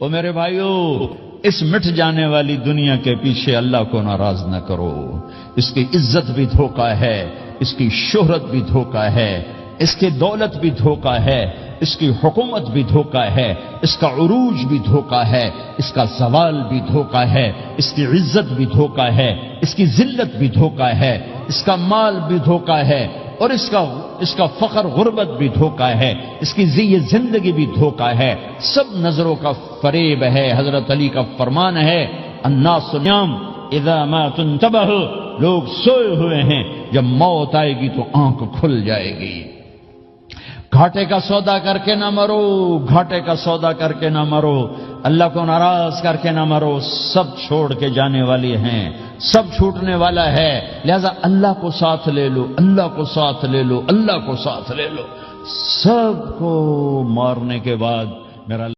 او میرے بھائیو، اس مٹ جانے والی دنیا کے پیچھے اللہ کو ناراض نہ کرو. اس کی عزت بھی دھوکہ ہے، اس کی شہرت بھی دھوکہ ہے، اس کی دولت بھی دھوکہ ہے، اس کی حکومت بھی دھوکہ ہے، اس کا عروج بھی دھوکہ ہے، اس کا زوال بھی دھوکہ ہے، اس کی عزت بھی دھوکہ ہے، اس کی ذلت بھی دھوکہ ہے، اس کا مال بھی دھوکہ ہے، اور اس کا فخر غربت بھی دھوکہ ہے، اس کی زندگی بھی دھوکہ ہے. سب نظروں کا فریب ہے. حضرت علی کا فرمان ہے، الناس نیام اذا ما تنتبہ، لوگ سوئے ہوئے ہیں، جب موت آئے گی تو آنکھ کھل جائے گی. گھاٹے کا سودا کر کے نہ مرو، گھاٹے کا سودا کر کے نہ مرو، اللہ کو ناراض کر کے نہ مرو. سب چھوڑ کے جانے والی ہیں، سب چھوٹنے والا ہے. لہذا اللہ کو ساتھ لے لو، اللہ کو ساتھ لے لو، اللہ کو ساتھ لے لو. سب کو مارنے کے بعد میرا